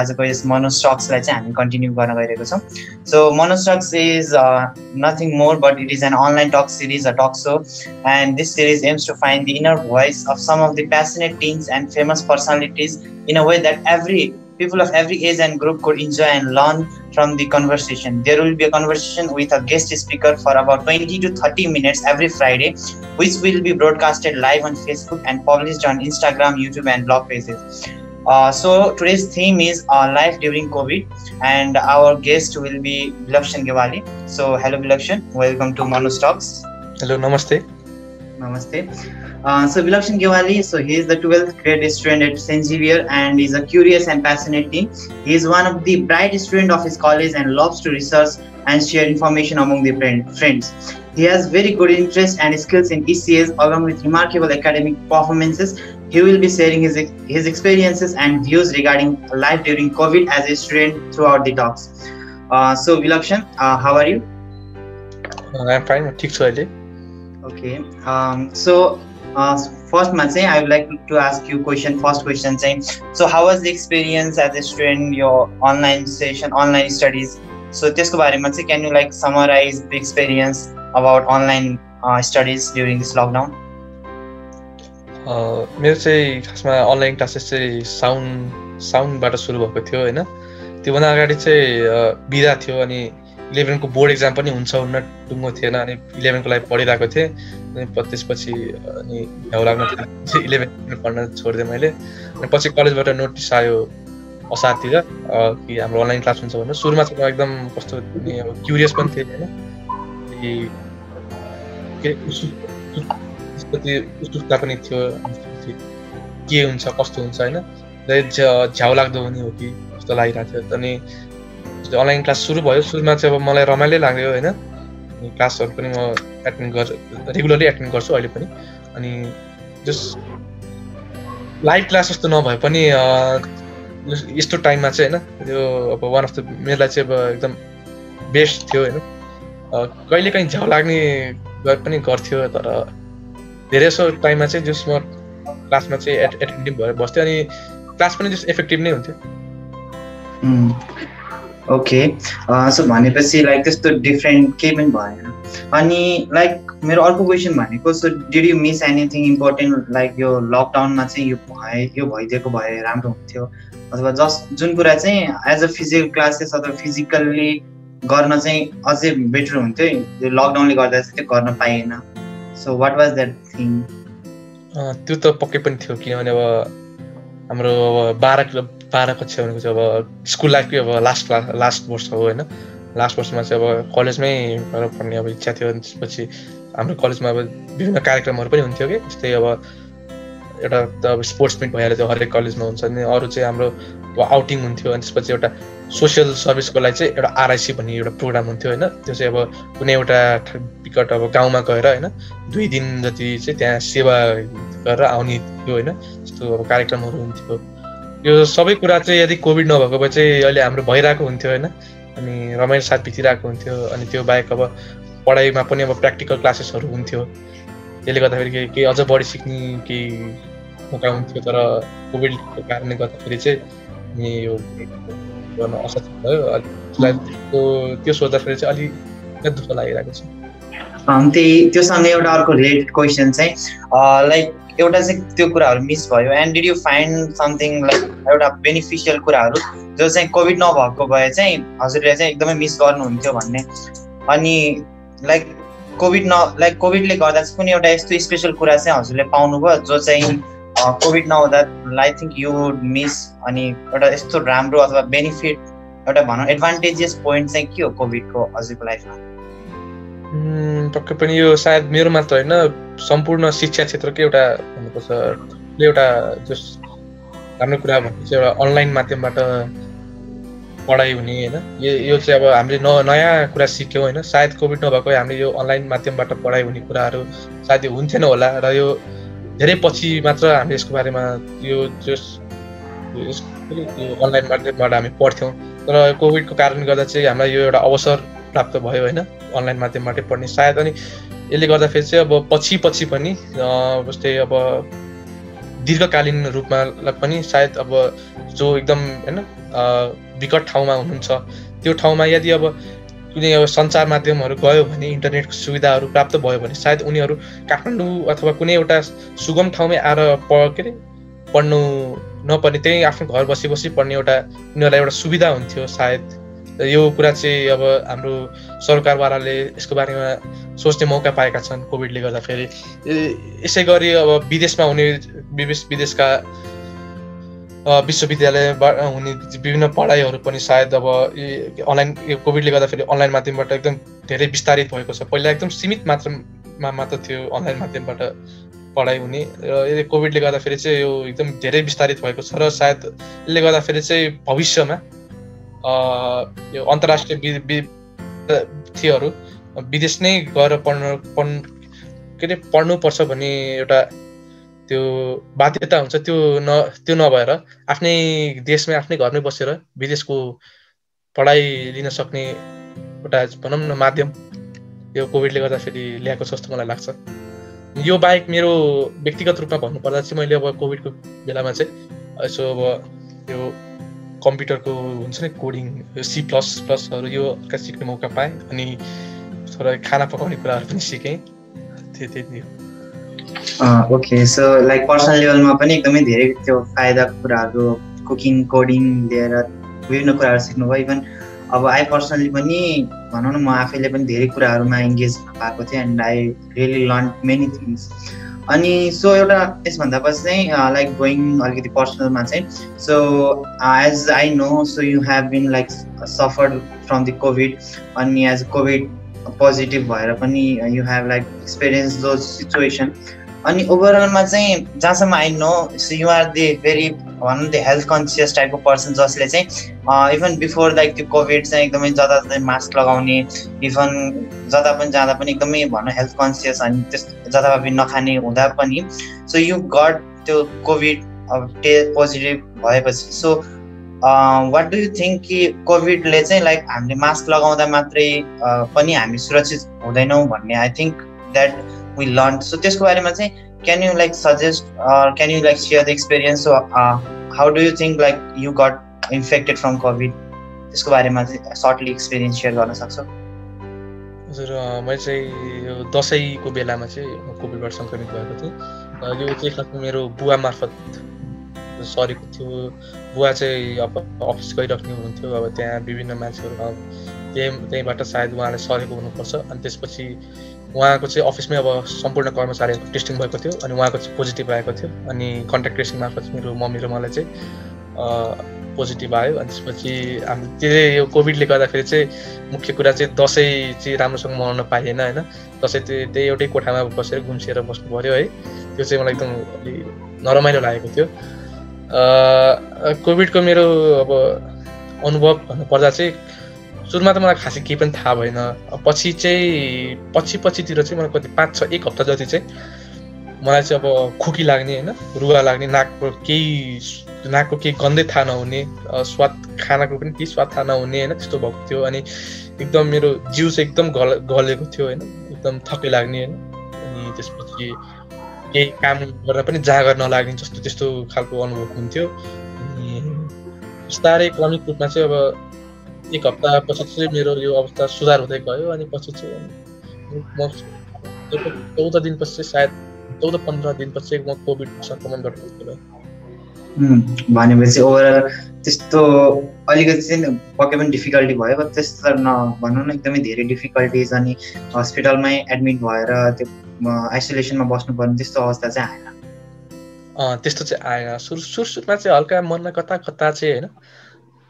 आजको यस मोनोस्टक्सलाई चाहिँ हामी कन्टिन्यू गर्न गइरहेको छौँ. So monostacks is nothing more but it is an online talk series, a talk show, and this series aims to find the inner voice of some of the passionate teens and famous personalities in a way that people of every age and group could enjoy and learn from the conversation. There will be a conversation with a guest speaker for about 20 to 30 minutes every Friday, which will be broadcasted live on Facebook and published on Instagram, YouTube, and blog pages. So today's theme is life during COVID, and our guest will be Vilakshan Gewali. So hello Vilakshan, welcome to Monostalks. Hello, namaste. Namaste. So Vilakshan Gewali, so he is the 12th grade student at St. Xavier and is a curious and passionate teen. He is one of the bright students of his college and loves to research and share information among the friends. He has very good interest and skills in ECS along with remarkable academic performances. He will be sharing his experiences and views regarding life during COVID as a student throughout the talks. So Vilakshan, how are you? I'm fine. Okay. So first, I would like to ask you first question saying, so how was the experience as a student, your online studies? So can you summarize the experience about online studies during this lockdown? मेरो चाहिँ खासमा online classes चाहिँ साउन्डबाट सुरु भएको थियो हैन. त्योभन्दा अगाडि चाहिँ बिदा थियो अनि 11 को बोर्ड एक्जाम पनि हुन्छ हुन्न टुङ्गो थिएन अनि 11 को लागि पढिरहेको थिएँ अनि त्यसपछि अनि भ्याउ लाग्न थाल्यो 11 पढ्न छोड्दिए मैले. अनि पछि कलेजबाट नोटिस आयो असारतिर कि हाम्रो अनलाइन क्लास हुन्छ भनेर. सुरुमा चाहिँ एकदम कस्तो क्युरियस पनि थिएँ हैन. उत्सुकता पनि थियो के हुन्छ कस्तो हुन्छ हैन. झ्याउ लाग्दो हुने हो कि कस्तो लागिरहेको थियो. अनि अनलाइन क्लास सुरु भयो. सुरुमा चाहिँ अब मलाई रमाइलो लाग्यो हैन. अनि क्लासहरु पनि म रेगुलरली एटेन्ड गर्छु अहिले पनि. अनि जस्ट लाइभ क्लास जस्तो नभए पनि यस्तो टाइममा चाहिँ हैन यो अब वान अफ द मेरो लागि चाहिँ अब एकदम बेस्ट थियो हैन. कहिले काहीँ झ्याउ लाग्ने पनि गर्थ्यो तर धेरै जसो टाइममा चाहिँ जस म क्लासमा चाहिँ एटेन्टिभ भएर बस्थेँ अनि क्लास पनि जस इफेक्टिभ नै हुन्थ्यो. ओके. सो भनेपछि त्यस्तो डिफरेन्ट केही पनि भएन. अनि मेरो अर्को क्वेसन भनेको, so did you miss anything important यो लकडाउनमा चाहिँ यो भइदिएको भए राम्रो हुन्थ्यो अथवा जुन कुरा चाहिँ एज अ फिजिकल क्लासेस अथवा फिजिकल्ली गर्न चाहिँ अझै बेटर हुन्थ्यो, यो लकडाउनले गर्दा चाहिँ त्यो गर्न पाइएन. So what was that thing? त्यो त पक्कै पनि थियो किनभने अब हाम्रो अब 12 कक्षा भनेको चाहिँ अब स्कुल लाइफकै अब लास्ट वर्ष हो हैन. लास्ट वर्षमा चाहिँ अब कलेजमै पढ्ने अब इच्छा थियो. त्यसपछि हाम्रो कलेजमा अब विभिन्न कार्यक्रमहरू पनि हुन्थ्यो कि जस्तै अब एउटा त अब स्पोर्ट्स मिट भइहाल्यो त्यो हरेक कलेजमा हुन्छ. अनि अरू चाहिँ हाम्रो आउटिङ हुन्थ्यो. अनि त्यसपछि एउटा सोसियल सर्भिसको लागि चाहिँ एउटा आरआइसी भन्ने एउटा प्रोग्राम हुन्थ्यो हैन. त्यो चाहिँ अब कुनै एउटा विकट अब गाउँमा गएर हैन 2 दिन जति चाहिँ त्यहाँ सेवा गरेर आउने थियो हैन. त्यस्तो अब कार्यक्रमहरू हुन्थ्यो. यो सबै कुरा चाहिँ यदि कोभिड नभएको भए चाहिँ अहिले हाम्रो भइरहेको हुन्थ्यो हैन. अनि रमाइलो साथ बितिरहेको हुन्थ्यो. अनि त्यो बाहेक अब पढाइमा पनि अब प्र्याक्टिकल क्लासेसहरू हुन्थ्यो. त्यसले गर्दाखेरि केही अझ बढी सिक्ने केही मौका हुन्थ्यो. तर कोभिडको कारणले गर्दाखेरि चाहिँ यो गर्न असफल भयो. त्यो सोच्दाखेरि चाहिँ अलिक दुःख लागिरहेको छ. त्योसँग एउटा अर्को रिलेटेड क्वेसन चाहिँ एउटा चाहिँ त्यो कुराहरू मिस भयो. And did you find something एउटा बेनिफिसियल कुराहरू जो चाहिँ कोभिड नभएको भए चाहिँ हजुरले चाहिँ एकदमै मिस गर्नुहुन्थ्यो भन्ने. अनि कोभिडले गर्दा चाहिँ कुनै एउटा यस्तो स्पेसल कुरा चाहिँ हजुरले पाउनुभयो जो चाहिँ कोभिड नहुँदा I think you would miss. अनि एउटा यस्तो राम्रो अथवा बेनिफिट एउटा भनौँ एडभान्टेजेस पोइन्ट चाहिँ के हो कोभिडको हजुरको लाइफमा? पक्कै पनि यो सायद मेरो मात्र होइन सम्पूर्ण शिक्षा क्षेत्रकै एउटा भन्नुपर्छ एउटा जस राम्रो कुरा भनेको चाहिँ एउटा अनलाइन माध्यमबाट पढाइ हुने हैन. यो चाहिँ अब हामीले नयाँ कुरा सिक्यौँ हैन. सायद कोभिड नभएको हामीले यो अनलाइन माध्यमबाट पढाइ हुने कुराहरू सायद यो हुन्थेन होला र यो धेरै पछि मात्र हामीले यसको बारेमा यो अनलाइन माध्यमबाट हामी पढ्थ्यौँ. तर कोभिडको कारणले गर्दा चाहिँ हामीलाई यो एउटा अवसर प्राप्त भयो हैन अनलाइन माध्यमबाटै पढ्ने. सायद अनि यसले गर्दाखेरि चाहिँ अब पछि पनि जस्तै अब दीर्घकालीन रूपमा पनि सायद अब जो एकदम हैन विकट ठाउँमा हुनुहुन्छ त्यो ठाउँमा यदि अब कुनै अब सञ्चार माध्यमहरू गयो भने इन्टरनेटको सुविधाहरू प्राप्त भयो भने सायद उनीहरू काठमाडौँ अथवा कुनै एउटा सुगम ठाउँमै आएर पढ्नु नपर्ने त्यही आफ्नो घर बसी बसी पढ्ने एउटा उनीहरूलाई एउटा सुविधा हुन्थ्यो सायद। यो कुरा चाहिँ अब हाम्रो सरकारवालाले यसको बारेमा सोच्ने मौका पाएका छन् कोभिडले गर्दाखेरि। यसै गरी अब विदेशमा हुने विदेशका विश्वविद्यालयबाट हुने विभिन्न पढाइहरू पनि सायद अब अनलाइन कोभिडले गर्दाखेरि अनलाइन माध्यमबाट एकदम धेरै विस्तारित भएको छ। पहिला एकदम सीमित मात्रामा मात्र थियो अनलाइन माध्यमबाट पढाइ हुने र कोभिडले गर्दाखेरि चाहिँ यो एकदम धेरै विस्तारित भएको छ र सायद यसले गर्दाखेरि चाहिँ भविष्यमा यो अन्तर्राष्ट्रिय विद्यार्थीहरू विदेश नै गएर पढ्नुपर्छ भन्ने एउटा त्यो बाध्यता हुन्छ त्यो नभएर आफ्नै देशमै आफ्नै घरमै बसेर विदेशको पढाइ लिन सक्ने एउटा भनौँ न माध्यम यो कोभिडले गर्दाखेरि ल्याएको छ जस्तो मलाई लाग्छ। यो बाहेक मेरो व्यक्तिगत रूपमा भन्नुपर्दा चाहिँ मैले अब कोभिडको बेलामा चाहिँ यसो अब यो कम्प्युटरको हुन्छ नि कोडिङ C++हरू यो सिक्ने मौका पाएँ अनि थोरै खाना पकाउने कुराहरू पनि सिकेँ। त्यति हो। ओके, सो लाइक पर्सनल लेभलमा पनि एकदमै धेरै त्यो फाइदाको कुराहरू कुकिङ कोडिङ लिएर विभिन्न कुराहरू सिक्नुभयो। इभन अब आई पर्सनली पनि भनौँ न म आफैले पनि धेरै कुराहरूमा इन्गेज भएको थिएँ and I really learn many things. अनि सो एउटा त्यसभन्दा पछि चाहिँ लाइक गोइङ अलिकति पर्सनलमा चाहिँ so as I know so you have been like suffered from the Covid अनि एज कोभिड पोजिटिभ भएर पनि you have like experience those situation. अनि ओभरअलमा चाहिँ जहाँसम्म I know so you are the very भनौँ द हेल्थ कन्सियस टाइपको person जसले चाहिँ इभन बिफोर लाइक त्यो कोभिड चाहिँ एकदमै जताततै मास्क लगाउने इभन जता पनि जाँदा पनि एकदमै भनौँ हेल्थ कन्सियस अनि त्यस्तो जताभावी नखाने हुँदा पनि सो यु गट त्यो कोभिड पोजिटिभ भएपछि so what do you think कि कोभिडले चाहिँ लाइक हामीले मास्क लगाउँदा मात्रै पनि हामी सुरक्षित हुँदैनौँ भन्ने I think that we learn. So त्यसको बारेमा चाहिँ can you like suggest or can you like share the experience? So how do you think like you got infected from COVID? त्यसको बारेमा चाहिँ सर्टली एक्सपिरियन्स सेयर गर्न सक्छौ? हजुर, मैले चाहिँ यो दसैँको बेलामा चाहिँ कोभिडबाट सङ्क्रमित भएको थिएँ। यो चाहिँ खासमा मेरो बुवा मार्फत सरेको थियो। बुवा चाहिँ अब अफिस गइराख्ने हुनुहुन्थ्यो, अब त्यहाँ विभिन्न मान्छेहरू त्यहीँबाट सायद उहाँले सरेको हुनुपर्छ। अनि त्यसपछि उहाँको चाहिँ अफिसमै अब सम्पूर्ण कर्मचारीहरूको टेस्टिङ भएको थियो अनि उहाँको चाहिँ पोजिटिभ आएको थियो अनि कन्ट्याक्ट ट्रेसिङ मार्फत मेरो मम्मी र मलाई चाहिँ पोजिटिभ आयो। अनि त्यसपछि हाम्रो त्यो यो कोभिडले गर्दाखेरि चाहिँ मुख्य कुरा चाहिँ दसैँ चाहिँ राम्रोसँग मनाउन पाइएन होइन। दसैँ त्यही एउटै कोठामा बसेर गुम्सिएर बस्नु पऱ्यो है। त्यो चाहिँ मलाई एकदम अलि नरमाइलो लागेको थियो। कोभिडको मेरो अब अनुभव भन्नुपर्दा चाहिँ सुरुमा त मलाई खासै केही पनि थाहा भएन। पछितिर चाहिँ मलाई कति 5-6 हप्ता जति चाहिँ मलाई चाहिँ अब खोकी लाग्ने होइन, रुगा लाग्ने, नाकको केही गन्धै थाहा नहुने, स्वाद खानाको पनि केही स्वाद थाहा नहुने होइन, त्यस्तो भएको थियो। अनि एकदम मेरो जिउ चाहिँ एकदम गलेको थियो होइन, एकदम थकै लाग्ने होइन। अनि त्यसपछि केही काम गर्न पनि जाँगर नलाग्ने जस्तो त्यस्तो खालको अनुभव हुन्थ्यो। अनि बिस्तारै क्रमिक रूपमा चाहिँ अब 1 हप्ता पछि चाहिँ मेरो यो अवस्था सुधार हुँदै गयो। अनि पछि चाहिँ म 14 दिनपछि चाहिँ सायद 14-15 दिनपछि म कोभिड सङ्क्रमणबाट मुक्त भएँ। भनेपछि ओभरअल त्यस्तो अलिकति चाहिँ पक्कै पनि डिफिकल्टी भयो, त्यस्तो भनौँ न एकदमै धेरै डिफिकल्टिज अनि हस्पिटलमै एडमिट भएर त्यो आइसोलेसनमा बस्नुपर्ने त्यस्तो अवस्था चाहिँ आएन? त्यस्तो चाहिँ आएन। सुरुमा चाहिँ हल्का मनमा कता चाहिँ होइन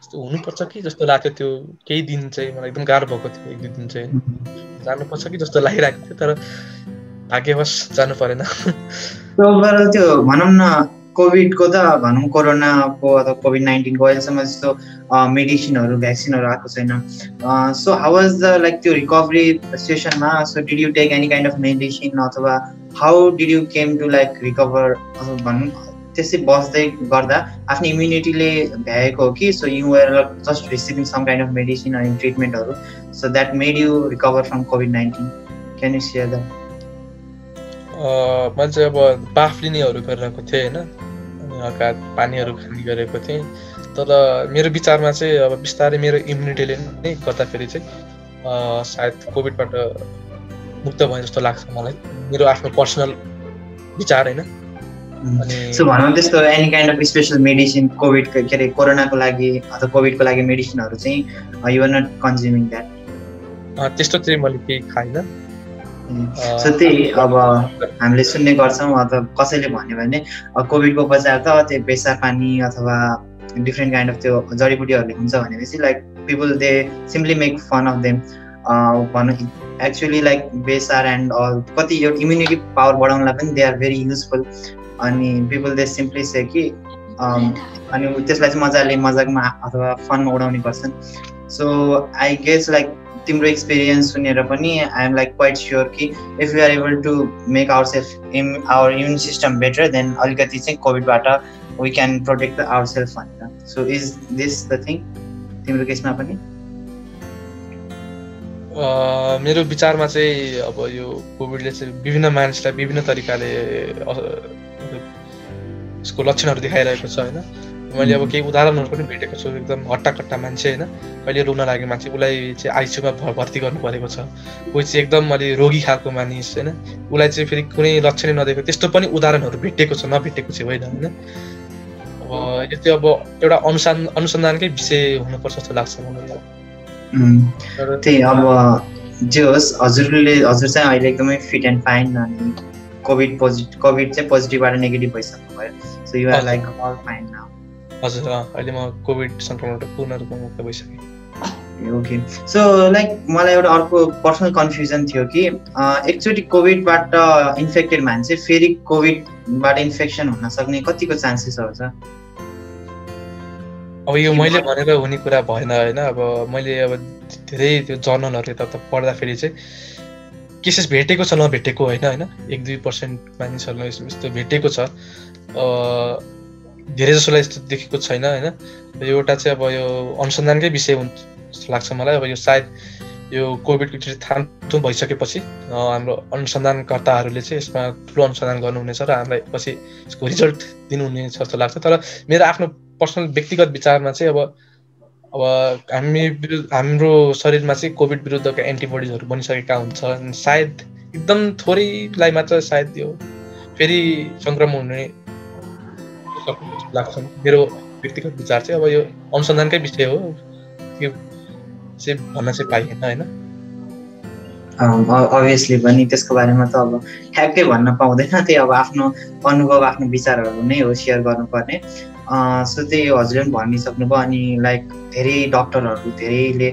हुनुपर्छ कि जस्तो लाग्थ्यो। त्यो केही दिन चाहिँ मलाई एकदम गाह्रो भएको थियो, 1-2 दिन चाहिँ जानुपर्छ कि जस्तो लागिरहेको थियो, तर भाग्यवश जानु परेन। ओभरअल त्यो भनौँ न कोभिडको त भनौँ कोरोनाको अथवा कोभिड-19 को अहिलेसम्म जस्तो मेडिसिनहरू भ्याक्सिनहरू आएको छैन। So how was the like त्यो रिकभरी सिचुएसनमा? So did you take any kind of medicine अथवा how did you came to like recover भनौँ त्यसै बस्दै गर्दा आफ्नो इम्युनिटीले भ्याएको हो कि so you were just receiving some kind of medicine अनि ट्रिटमेन्टहरू so that made you recover from कोभिड-19? Can you share that? मैले चाहिँ अब बाफ लिनेहरू गरिरहेको थिएँ होइन, अनि हल्का पानीहरू खाने गरेको थिएँ। तर मेरो विचारमा चाहिँ अब बिस्तारै मेरो इम्युनिटीले नै गर्दाखेरि चाहिँ सायद कोभिडबाट मुक्त भए जस्तो लाग्छ मलाई, मेरो आफ्नो पर्सनल विचार होइन। अनि सो भनौँ त्यस्तो any kind of special medicine Covid के अरे कोरोनाको लागि अथवा कोभिडको लागि मेडिसिनहरू चाहिँ you are not consuming that? त्यस्तो चाहिँ मैले केही खाइनँ। सो त्यही अब हामीले सुन्ने गर्छौँ अथवा कसैले भन्यो भने कोभिडको उपचार त त्यो बेसार पानी अथवा डिफ्रेन्ट काइन्ड अफ त्यो जडीबुटीहरूले हुन्छ भनेपछि like people they simply make fun of them. भनौँ एक्चुअली लाइक बेसार एन्ड अल कति एउटा इम्युनिटी पावर बढाउनलाई पनि दे आर भेरी युजफुल। अनि पिपल दे सिम्पली से कि अनि त्यसलाई चाहिँ मजाले मजाकमा अथवा फनमा उडाउने गर्छन्। सो आई गेस लाइक तिम्रो एक्सपिरियन्स सुनेर पनि I am like quite sure कि if you are able to make our self our immune system better than अलिकति चाहिँ कोभिडबाट we can protect our self भनेर। So is this the thing तिम्रो केसमा पनि? मेरो विचारमा चाहिँ अब यो कोभिडले चाहिँ विभिन्न मानिसलाई विभिन्न तरिकाले यसको लक्षणहरू देखाइरहेको छ होइन। मैले अब केही उदाहरणहरू पनि भेटेको छु, एकदम हट्टाकट्टा मान्छे होइन, कहिले रुन लागेको मान्छे उसलाई चाहिँ आइसियुमा भर्ती गर्नु परेको छ। कोही चाहिँ एकदम अलि रोगी खालको मानिस होइन, उसलाई चाहिँ फेरि कुनै लक्षणै नदिएको, त्यस्तो पनि उदाहरणहरू भेटेको छ, नभेटेको चाहिँ होइन होइन। अब यो चाहिँ अब एउटा अनुसन्धानकै विषय हुनुपर्छ जस्तो लाग्छ मलाई। त्यही अब जे होस् हजुर चाहिँ अहिले एकदमै फिट एन्ड फाइन अनि कोभिड चाहिँ पोजिटिभबाट नेगेटिभ भइसक्नु भयो। So you are like all fine now? हजुर, अहिले म कोभिड संक्रमणबाट पूर्ण रूपमा मुक्त भइसकेँ। ओके। सो लाइक मलाई एउटा अर्को पर्सनल कन्फ्युजन थियो कि एकचोटि कोभिडबाट इन्फेक्टेड मान्छे फेरि कोभिडबाट इन्फेक्सन हुन सक्ने कतिको चान्सेसहरू छ? अब यो मैले भनेर हुने कुरा भएन होइन। अब मैले अब धेरै त्यो जर्नलहरू यता पढ्दाखेरि चाहिँ केसेस भेटेको छ, नभेटेको होइन 1-2% मानिसहरूलाई यस्तो भेटेको छ, धेरै जसोलाई यस्तो देखेको छैन होइन। यो एउटा चाहिँ अब यो अनुसन्धानकै विषय हुन्छ जस्तो लाग्छ मलाई। अब यो सायद यो कोभिडको थामथुम भइसकेपछि हाम्रो अनुसन्धानकर्ताहरूले चाहिँ यसमा ठुलो अनुसन्धान गर्नुहुनेछ र हामीलाई पछि यसको रिजल्ट दिनुहुनेछ जस्तो लाग्छ। तर मेरो आफ्नो पर्सनल व्यक्तिगत विचारमा चाहिँ अब हाम्रो शरीरमा चाहिँ कोभिड विरुद्धका एन्टिबडिजहरू बनिसकेका हुन्छ। सायद एकदम थोरैलाई मात्र सायद यो फेरि सङ्क्रमण हुने लाग्छ, मेरो व्यक्तिगत विचार चाहिँ। अब यो अनुसन्धानकै विषय हो, यो चाहिँ भन्न चाहिँ पाइएन होइन। अभियसली पनि त्यसको बारेमा त अब ठ्याक्कै भन्न पाउँदैन, त्यही अब आफ्नो अनुभव आफ्नो विचारहरू नै हो सेयर गर्नुपर्ने। सो त्यही हजुरले पनि भनिसक्नुभयो। अनि लाइक धेरै डक्टरहरू धेरैले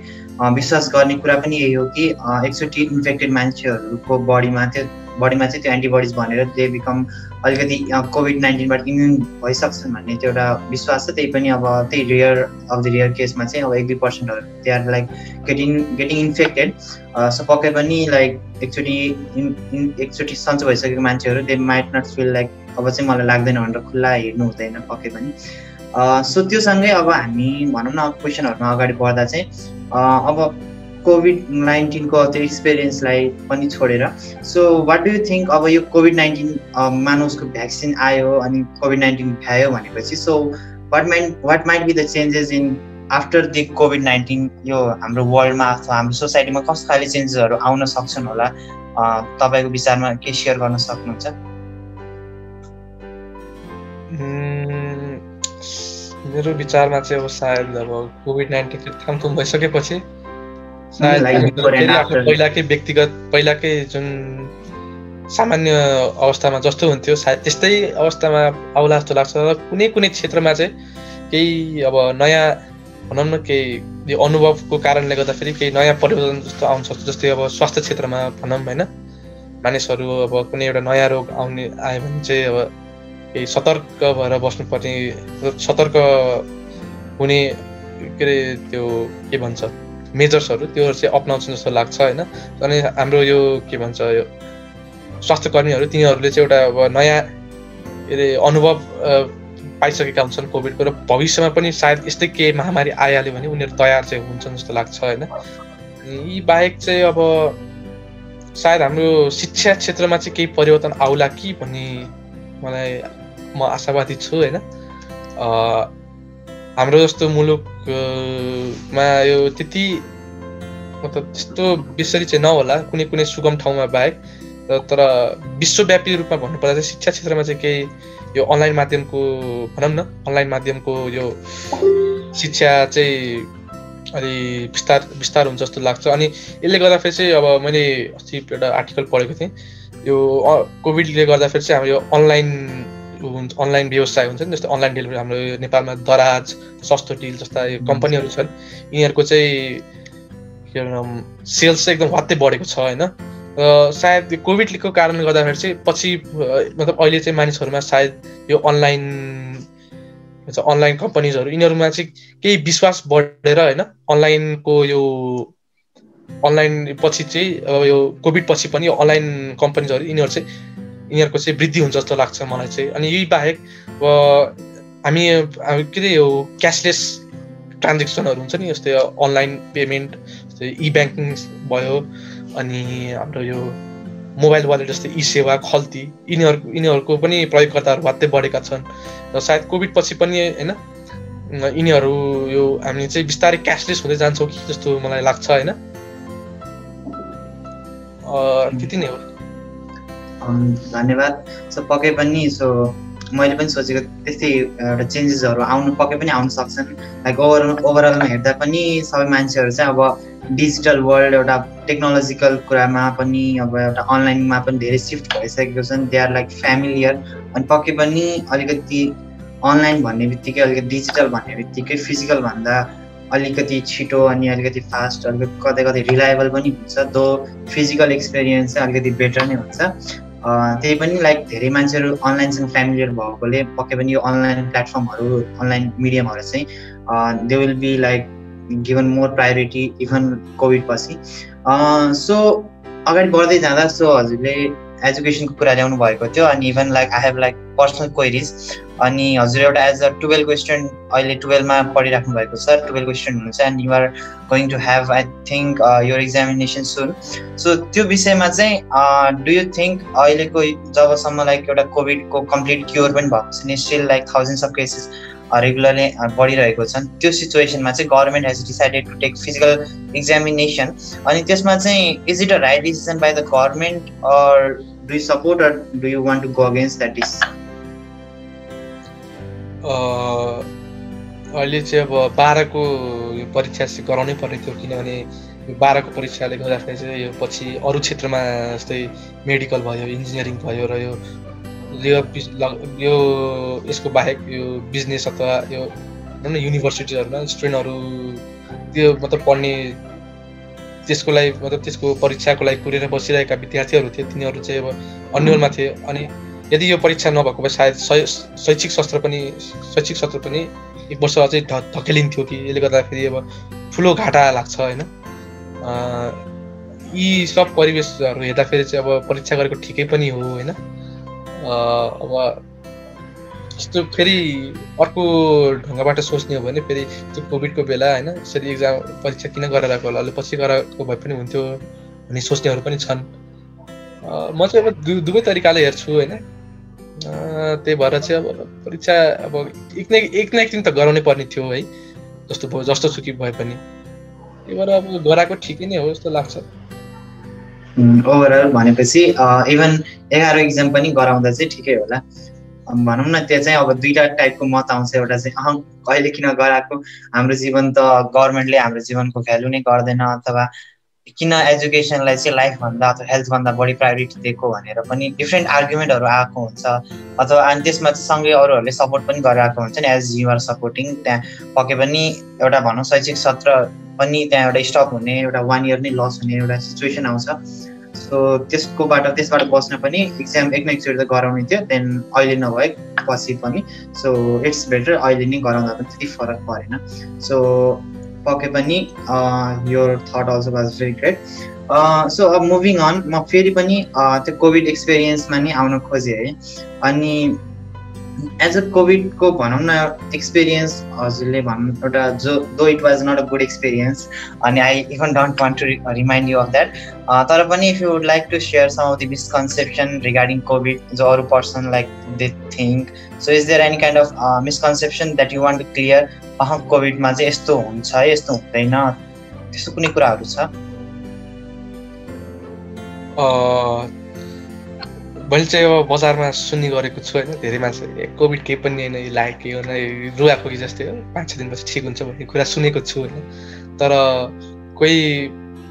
विश्वास गर्ने कुरा पनि यही हो कि एकचोटि इन्फेक्टेड मान्छेहरूको बडीमा चाहिँ त्यो एन्टिबडिज भनेर दे बिकम अलिकति कोभिड-19बाट इम्युन भइसक्छन् भन्ने त्यो एउटा विश्वास छ। त्यही पनि अब त्यही रेयर अफ द रेयर केसमा चाहिँ अब 1-2% they are like getting infected. So पक्कै पनि लाइक एकचोटि सन्चो भइसकेको मान्छेहरू they might not feel like अब चाहिँ मलाई लाग्दैन भनेर खुल्ला हेर्नु हुँदैन पक्कै पनि। सो त्योसँगै अब हामी भनौँ न क्वेसनहरूमा अगाडि बढ्दा चाहिँ अब कोभिड-19को त्यो एक्सपिरियन्सलाई पनि छोडेर so what do you think अब यो कोभिड-19 मानव उसको भ्याक्सिन आयो अनि कोभिड-19 भ्यायो भनेपछि so what might be the changes in after the कोभिड-19 यो हाम्रो वर्ल्डमा अथवा हाम्रो सोसाइटीमा कस्तो खाले चेन्जेसहरू आउन सक्छन् होला? तपाईँको विचारमा के सेयर गर्न सक्नुहुन्छ? मेरो विचारमा चाहिँ अब सायद अब कोभिड-19 थामथुम भइसकेपछि सायद पहिलाकै जुन सामान्य अवस्थामा जस्तो हुन्थ्यो सायद त्यस्तै अवस्थामा आउला जस्तो लाग्छ। र कुनै क्षेत्रमा चाहिँ केही अब नयाँ भनौँ न केही अनुभवको कारणले गर्दाखेरि केही नयाँ परिवर्तन जस्तो आउन सक्छ। जस्तै अब स्वास्थ्य क्षेत्रमा भनौँ होइन, मानिसहरू अब कुनै एउटा नयाँ रोग आयो भने चाहिँ अब केही सतर्क भएर बस्नुपर्ने, सतर्क हुने के अरे त्यो के भन्छ मेजर्सहरू त्योहरू चाहिँ अपनाउँछन् जस्तो लाग्छ होइन। अनि हाम्रो यो के भन्छ यो स्वास्थ्य कर्मीहरू तिनीहरूले चाहिँ एउटा अब नयाँ के अरे अनुभव पाइसकेका हुन्छन् कोभिडको, र भविष्यमा पनि सायद यस्तै केही महामारी आइहाल्यो भने उनीहरू तयार चाहिँ हुन्छन् जस्तो लाग्छ होइन। यी बाहेक चाहिँ अब सायद हाम्रो शिक्षा क्षेत्रमा चाहिँ केही परिवर्तन आउला कि भन्ने म आशावादी छु हैन। हाम्रो जस्तो मुलुकमा यो त्यति मतलब त्यस्तो बेसरी चाहिँ नहोला कुनै कुनै सुगम ठाउँमा बाहेक, तर विश्वव्यापी रूपमा भन्नुपर्दा चाहिँ शिक्षा क्षेत्रमा चाहिँ केही यो अनलाइन माध्यमको भनौँ न अनलाइन माध्यमको यो शिक्षा चाहिँ अलि विस्तार हुन्छ जस्तो लाग्छ। अनि यसले गर्दाखेरि चाहिँ अब मैले अस्ति एउटा आर्टिकल पढेको थिएँ, यो कोभिडले गर्दाखेरि चाहिँ हाम्रो यो अनलाइन व्यवसाय हुन्छ नि, जस्तो अनलाइन डेलिभरी हाम्रो नेपालमा दराज, सस्तो डिल जस्ता यो कम्पनीहरू छन्, यिनीहरूको चाहिँ के भनौँ सेल्स चाहिँ एकदम हत्तै बढेको छ हैन। सायद यो कोभिडको कारणले गर्दाखेरि चाहिँ पछि मतलब अहिले चाहिँ मानिसहरूमा सायद यो अनलाइन कम्पनीजहरू यिनीहरूमा चाहिँ केही विश्वास बढेर हैन, अनलाइनको यो अनलाइन पछि चाहिँ अब यो कोभिड पछि पनि यो अनलाइन कम्पनीजहरू यिनीहरूको चाहिँ वृद्धि हुन्छ जस्तो लाग्छ मलाई चाहिँ। अनि यही बाहेक हामी के अरे यो क्यासलेस ट्रान्जेक्सनहरू हुन्छ नि, जस्तै अनलाइन पेमेन्ट, जस्तै ई ब्याङ्किङ भयो, अनि हाम्रो यो मोबाइल वालेट जस्तै ई सेवा, खल्ती, यिनीहरूको पनि प्रयोगकर्ताहरू हत्तै बढेका छन्। र सायद कोभिड पछि पनि हैन यिनीहरू यो हामी चाहिँ बिस्तारै क्यासलेस हुँदै जान्छौँ कि जस्तो मलाई लाग्छ हैन। त्यति नै हो। धन्यवाद। सो पक्कै पनि मैले पनि सोचेको त्यस्तै एउटा चेन्जेसहरू पक्कै पनि आउन सक्छन्। लाइक ओभरअलमा हेर्दा पनि सबै मान्छेहरू चाहिँ अब डिजिटल वर्ल्ड एउटा टेक्नोलोजिकल कुरामा पनि अब एउटा अनलाइनमा पनि धेरै सिफ्ट भइसकेको छन्। They are like familiar. अनि पक्कै पनि अलिकति अनलाइन भन्ने बित्तिकै अलिकति डिजिटल भन्ने बित्तिकै फिजिकल भन्दा अलिकति छिटो अनि अलिकति फास्ट, अलिकति कतै कतै रिलायबल पनि हुन्छ। दो फिजिकल एक्सपिरियन्स चाहिँ अलिकति बेटर नै हुन्छ। त्यही पनि लाइक धेरै मान्छेहरू अनलाइनसँग फ्यामिलियर भएकोले पक्कै पनि यो अनलाइन प्लेटफर्महरू, अनलाइन मिडियमहरू चाहिँ they will be like given more priority even Covid पछि। सो अगाडि बढ्दै जाँदा हजुरले एजुकेसनको कुरा ल्याउनु भएको थियो, अनि even like I have like personal queries. अनि हजुर एउटा एज अ 12 स्टुडेन्ट अहिले 12मा पढिराख्नु भएको छ, 12 स्टुडेन्ट हुनुहुन्छ, and you are going to have I think your examination soon. So त्यो विषयमा चाहिँ डु यु थिङ्क अहिलेको जबसम्म लाइक एउटा कोभिडको कम्प्लिट क्योर पनि भएको छैन, still like thousands of cases regularly बढिरहेको छन्, त्यो सिचुएसनमा चाहिँ government has decided to take physical examination, अनि त्यसमा चाहिँ is it a right decision by the government, or do you support, or do you want to go against that decision? अहिले चाहिँ अब 12को यो परीक्षा चाहिँ गराउनै पर्ने थियो, किनभने यो 12को परीक्षाले गर्दाखेरि चाहिँ यो पछि अरू क्षेत्रमा जस्तै मेडिकल भयो, इन्जिनियरिङ भयो, र यो यसको बाहेक यो बिजनेस अथवा यो युनिभर्सिटीहरूमा स्टुडेन्टहरू त्यो मतलब पढ्ने त्यसको लागि मतलब त्यसको परीक्षाको लागि कुरेर बसिरहेका विद्यार्थीहरू थिए, तिनीहरू चाहिँ अब अन्यलमा थिए। अनि यदि यो परीक्षा नभएको भए सायद शैक्षिक सत्र पनि एक वर्ष अझै धकेलिन्थ्यो कि, यसले गर्दाखेरि अब ठुलो घाटा लाग्छ होइन। यी सब परिवेशहरू हेर्दाखेरि चाहिँ अब परीक्षा गरेको ठिकै पनि हो होइन। अब यस्तो फेरि अर्को ढङ्गबाट सोच्ने हो भने फेरि त्यो कोभिडको बेला होइन यसरी एक्जाम परीक्षा किन गराएको होला, पछि गराएको भए पनि हुन्थ्यो भन्ने सोच्नेहरू पनि छन्। म चाहिँ अब दुवै तरिकाले हेर्छु होइन। त्यही भएर चाहिँ अब परीक्षा अब एक न एक दिन त गराउनै पर्ने थियो है, जस्तो सुकी भए पनि। त्यही भएर अब गराएको ठिकै नै हो जस्तो लाग्छ। ओभरअल भनेपछि इभन 11 एक्जाम पनि गराउँदा चाहिँ ठिकै होला भनौँ न। त्यो चाहिँ अब दुईटा टाइपको मत आउँछ। एउटा चाहिँ कहिले किन गराएको, हाम्रो जीवन त गभर्मेन्टले हाम्रो जीवनको भ्यालु नै गर्दैन, अथवा किन एजुकेसनलाई चाहिँ लाइफभन्दा अथवा हेल्थभन्दा बढी प्रायोरिटी दिएको भनेर पनि डिफ्रेन्ट आर्गुमेन्टहरू आएको हुन्छ। अथवा अनि त्यसमा चाहिँ सँगै अरूहरूले सपोर्ट पनि गरिरहेको हुन्छ नि, एज यु आर सपोर्टिङ। त्यहाँ पक्कै पनि एउटा भनौँ शैक्षिक सत्र पनि त्यहाँ एउटा स्टप हुने, एउटा 1 इयर नै लस हुने एउटा सिचुएसन आउँछ। सो त्यसबाट बस्न पनि एक्जाम एक न एकचोटि त गराउने थियो, देन अहिले नभए पछि पनि। सो इट्स बेटर अहिले नै गराउँदा पनि त्यति फरक परेन। सो पक्कै पनि your thought also was very great. So अब मुभिङ अन, म फेरि पनि त्यो कोभिड एक्सपिरियन्समा नै आउन खोजेँ है। अनि एज अ कोभिडको भनौँ न एक्सपिरियन्स हजुरले भन्नु एउटा though it was not a good experience अनि I even don't want to remind you of that तर पनि if you would like to share some of the misconception regarding Covid जो अरू person like they think so is there any kind of misconception that you want to clear कोभिडमा चाहिँ यस्तो हुन्छ है यस्तो हुँदैन त्यस्तो कुनै कुराहरू छ? मैले चाहिँ अब बजारमा सुन्ने गरेको छु होइन, धेरै मान्छे कोभिड केही पनि होइन, यो लाग्यो कि होइन रुवाको कि जस्तै हो 5-6 दिनपछि ठिक हुन्छ भन्ने कुरा सुनेको छु होइन। तर कोही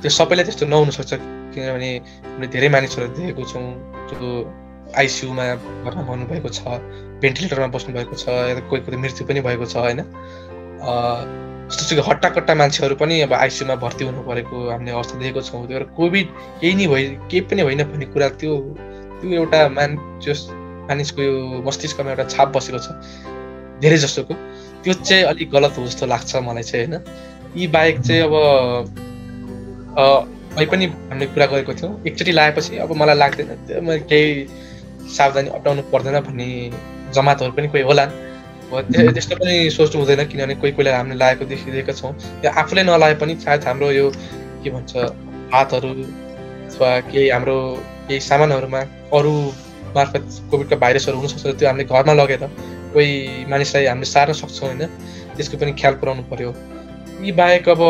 त्यो सबैलाई त्यस्तो नहुनसक्छ, किनभने हामीले धेरै मानिसहरू देखेको छौँ जो आइसियुमा भर्ना हुनुभएको छ, भेन्टिलेटरमा बस्नुभएको छ, या कोही कोही मृत्यु पनि भएको छ होइन। जस्तो कि हट्टाकट्टा मान्छेहरू पनि अब आइसियुमा भर्ती हुनु परेको हामीले अवस्था देखेको छौँ। त्यो भएर कोभिड केही पनि होइन भन्ने कुरा त्यो एउटा मानिसको यो मस्तिष्कमा एउटा छाप बसेको छ धेरै जस्तोको, त्यो चाहिँ अलिक गलत हो जस्तो लाग्छ मलाई चाहिँ होइन। यी बाहेक चाहिँ अब अहिले पनि हामीले कुरा गरेको थियौँ, एकचोटि लगाएपछि अब मलाई लाग्दैन मैले केही सावधानी अप्नाउनु पर्दैन भन्ने जमातहरू पनि कोही होला। त्यस्तो पनि सोच्नु हुँदैन, किनभने कोही कोहीलाई हामीले लागेको देखिरहेका छौँ। या आफूले नलागे पनि सायद हाम्रो यो के भन्छ हातहरू अथवा केही हाम्रो केही सामानहरूमा अरू मार्फत कोभिडका भाइरसहरू हुनसक्छ, त्यो हामीले घरमा लगेर कोही मानिसलाई हामीले सार्न सक्छौँ होइन, त्यसको पनि ख्याल पुऱ्याउनु पर्यो। यी बाहेक अब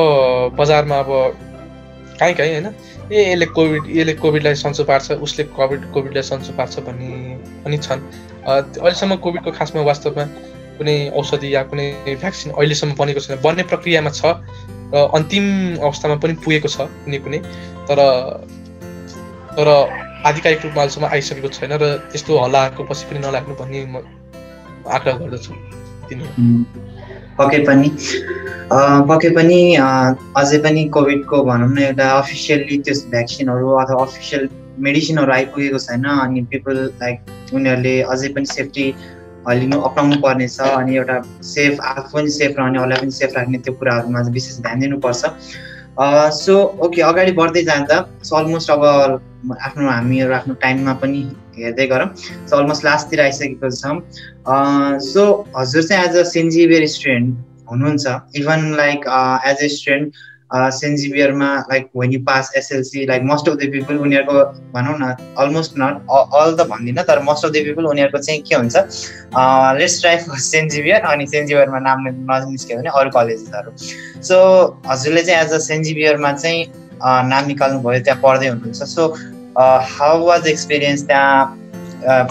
बजारमा अब कहीँ होइन यसले कोभिडलाई सन्चो पार्छ, उसले कोभिडलाई सन्चो पार्छ भन्ने पनि छन्। अहिलेसम्म कोभिडको खासमा वास्तवमा कुनै औषधि या कुनै भ्याक्सिन अहिलेसम्म बनेको छैन, बन्ने प्रक्रियामा छ र अन्तिम अवस्थामा पनि पुगेको छ कुनै, तर आधिकारिक रूपमा अहिलेसम्म आइसकेको छैन र त्यस्तो हल्लाको पछि पनि नलाग्नु भन्ने म आग्रह गर्दछु। पक्कै पनि अझै पनि कोभिडको भनौँ न एउटा अफिसियल्ली त्यो भ्याक्सिनहरू अथवा अफिसियल मेडिसिनहरू आइपुगेको छैन अनि पिपल लाइक उनीहरूले अझै पनि सेफ्टी लिनु अप्नाउनु पर्नेछ अनि एउटा सेफ आफू पनि सेफ रहने अरूलाई पनि सेफ राख्ने त्यो कुराहरूमा विशेष ध्यान दिनुपर्छ। सो ओके, अगाडि बढ्दै जाँदा सो अलमोस्ट अब हामीहरू आफ्नो टाइममा पनि हेर्दै गरौँ। सो अलमोस्ट लास्टतिर आइसकेको छौँ। सो हजुर चाहिँ as a saint Xavier student हुनुहुन्छ, even like as a student saint जेभियरमा like when you pass SLC like most of the people उनीहरूको भनौँ न अलमोस्ट नट अल त भन्दिनँ तर मोस्ट अफ द पिपल उनीहरूको चाहिँ के हुन्छ let's try for Saint Xavier अनि सेन्ट जेभियरमा नाम ननिस्क्यो भने अरू कलेजेसहरू। सो हजुरले चाहिँ एज अ सेन्ट जेभियरमा चाहिँ नाम निकाल्नु भयो, त्यहाँ पढ्दै हुनुहुन्छ। सो हाउ वाज एक्सपिरियन्स त्यहाँ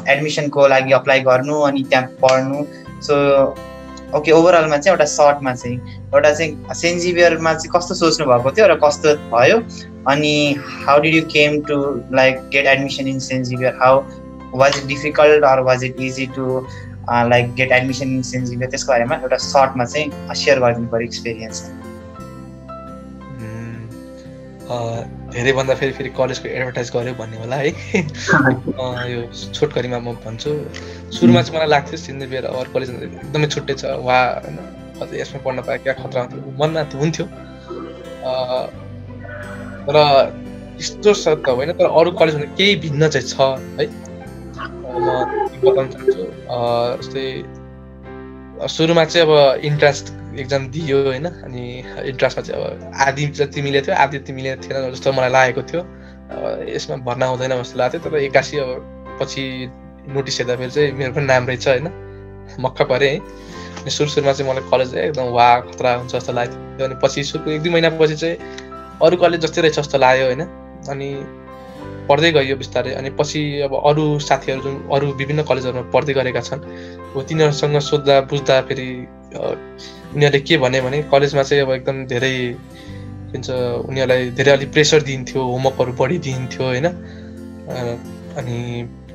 एडमिसनको लागि अप्लाई गर्नु अनि त्यहाँ पढ्नु? सो ओके, ओभरअलमा चाहिँ एउटा सर्टमा चाहिँ सेन्ट जेभियरमा चाहिँ कस्तो सोच्नु भएको थियो र कस्तो भयो अनि how did you came to like get admission in Saint Xavier? How was it difficult or was it easy to like get admission in Saint Xavier? त्यसको बारेमा एउटा सर्टमा चाहिँ सेयर गरिदिनु पऱ्यो एक्सपिरियन्स। धेरैभन्दा फेरि कलेजको एडभर्टाइज गर्यो भन्ने होला है। यो छोटकरीमा म भन्छु, सुरुमा चाहिँ मलाई लाग्थ्यो सेन्ट जेभियर अरू कलेज एकदमै छुट्टै छ, वा होइन अझै यसमा पढ्न पाए क्या खतरा हुन्थ्यो मनमा त हुन्थ्यो। तर यस्तो छ त होइन, तर अरू कलेजभन्दा केही भिन्न चाहिँ छ है। म बताउन चाहन्छु जस्तै सुरुमा चाहिँ अब इन्ट्रान्स एक्जाम दियो होइन, अनि इन्ट्रान्समा चाहिँ अब आधी जति मिलेको थियो आधी जति मिलेको थिएन जस्तो मलाई लागेको थियो। यसमा भर्ना हुँदैन जस्तो लाग्थ्यो, तर एक्कासी अब पछि नोटिस हेर्दाखेरि चाहिँ मेरो पनि नाम रहेछ होइन, मक्क परेँ है। अनि सुरुमा चाहिँ मलाई कलेज एकदम वा खतरा हुन्छ जस्तो लाग्थ्यो, अनि पछि सुरुको 1-2 महिनापछि चाहिँ अरू कलेज जस्तै रहेछ जस्तो लाग्यो होइन। अनि पढ्दै गयो बिस्तारै, अनि पछि अब अरू साथीहरू जुन अरू विभिन्न कलेजहरूमा पढ्दै गरेका छन् तिनीहरूसँग सोद्धा बुझ्दा फेरि उनीहरूले के भने कलेजमा चाहिँ अब एकदम धेरै के भन्छ उनीहरूलाई धेरै अलिक प्रेसर दिन्थ्यो, होमवर्कहरू बढी दिन्थ्यो होइन। अनि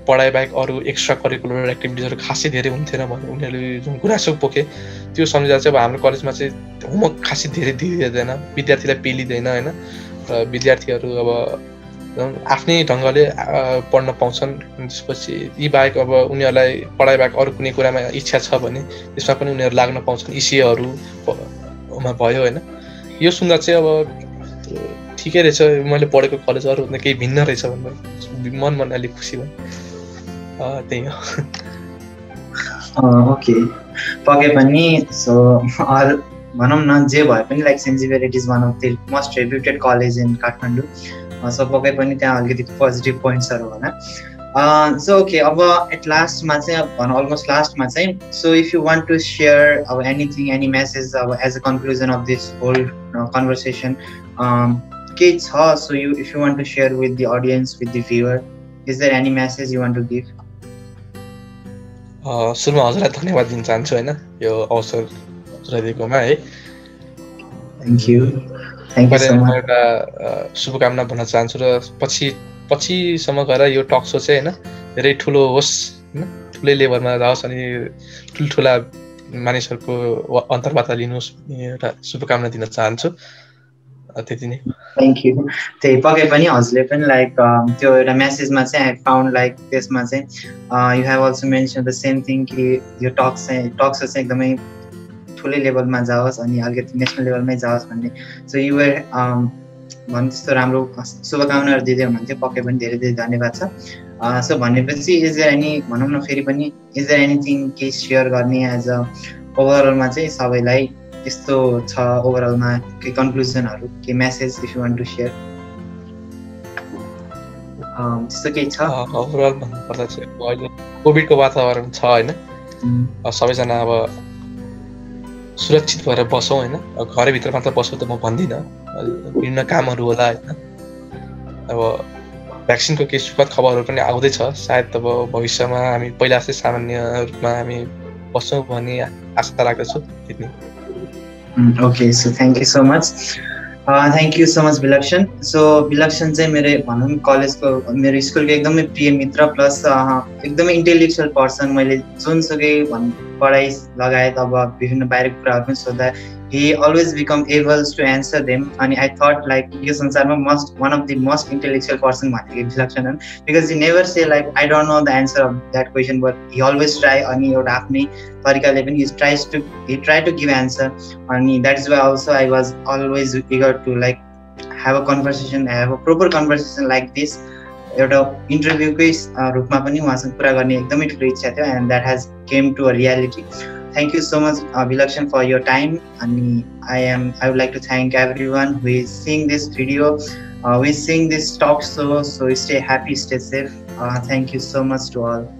पढाइ बाहेक अरू एक्स्ट्रा करिकुलर एक्टिभिटिजहरू खासै धेरै हुन्थेन भने उनीहरूले जुन गुनासो पोखे त्यो सम्झिँदा चाहिँ अब हाम्रो कलेजमा चाहिँ होमवर्क खासै धेरै दिइँदैन, विद्यार्थीलाई पेलिँदैन होइन। र विद्यार्थीहरू अब आफ्नै ढङ्गले पढ्न पाउँछन्। त्यसपछि यी बाहेक अब उनीहरूलाई पढाइ बाहेक अरू कुनै कुरामा इच्छा छ भने त्यसमा पनि उनीहरू लाग्न पाउँछन्, इसिएहरूमा भयो होइन। यो सुन्दा चाहिँ अब ठिकै रहेछ, मैले पढेको कलेजहरूभन्दा केही भिन्न रहेछ भनेर मन अलिक खुसी भयो, त्यही हो। ओके पके पनि सो अल भनौँ न जे भए पनि like Saint Xavier it is one of the most reputed college in Kathmandu so पके पनि त्यहाँ अलिकति पोजिटिभ पोइन्ट्सहरू होला सो ओके अब एट लास्टमा चाहिँ अब भनौँ अलमोस्ट लास्टमा चाहिँ so if you want to share अब एनिथिङ एनी मेसेज अब as a conclusion of this whole conversation केही छ so you if you want to share with the audience with the viewer is there any message you want to give सुरुमा हजुरलाई धन्यवाद दिन चाहन्छु होइन यो अवसर हजुरलाई दिएकोमा है थ्याङ्क यू एउटा शुभकामना भन्न चाहन्छु र पछिसम्म गएर यो टक सो चाहिँ होइन धेरै ठुलो होस् होइन ठुलै लेभलमा जाओस् अनि ठुल्ठुला मानिसहरूको अन्तर्वार्ता लिनुहोस् एउटा शुभकामना दिन चाहन्छु त्यति नै थ्याङ्क यू त्यही पके पनि हजुरले पनि लाइक त्यो एउटा मेसेजमा चाहिँ आई फाउन्ड लाइक त्यसमा चाहिँ you have also mention the same thing कि यो टक चाहिँ एकदमै ठुलै लेभलमा जाओस् अनि अलिकति नेसनल लेभलमै जाओस् भन्ने सो यु वेयर भन्नु त्यस्तो राम्रो शुभकामनाहरू दिँदै हुनुहुन्थ्यो पक्कै पनि धेरै धेरै धन्यवाद छ सो भनेपछि इज देयर एनी भनौँ न फेरि पनि इज देयर एनिथिङ केही सेयर गर्ने एज अ ओभरअलमा चाहिँ सबैलाई यस्तो छ ओभरअलमा केही कन्क्लुजनहरू केही message if you want to share त्यस्तो केही छ ओभरअल भन्नुपर्दा चाहिँ अहिले कोभिडको वातावरण छ होइन सबैजना अब सुरक्षित भएर बसौँ होइन घरभित्र मात्र बसौँ त म भन्दिनँ विभिन्न कामहरू होला होइन अब भ्याक्सिनको केही सुखद खबरहरू पनि आउँदैछ सायद अब भविष्यमा हामी पहिला जस्तै सामान्य रूपमा हामी बस्छौँ भन्ने आशा राख्दछु त्यति नै okay so thank you so much thank you so much विलक्षण सो विलक्षण चाहिँ मेरो भनौँ कलेजको मेरो स्कुलको एकदमै प्रिय मित्र प्लस एकदमै इन्टेलेक्चुअल पर्सन मैले जुनसुकै पढाइ लगायत अब विभिन्न बाहिरको कुराहरू पनि सोद्धा he always become able to answer them and I thought like यो संसारमा one of the most intellectual person भनेको विलक्षण because he never say like I don't know the answer of that question but he always try अनि एउटा आफ्नै तरिकाले पनि he try to give answer and that is why also I was always eager to like have a conversation have a proper conversation like this एउटा इन्टरभ्यूकै रूपमा पनि उहाँसँग कुरा गर्ने एकदमै ठुलो इच्छा थियो and that has came to a reality. Thank you so much, Vilakshan, for your time. And I would like to thank everyone who is seeing this video, who is seeing this talk. So stay happy, stay safe. Thank you so much to all.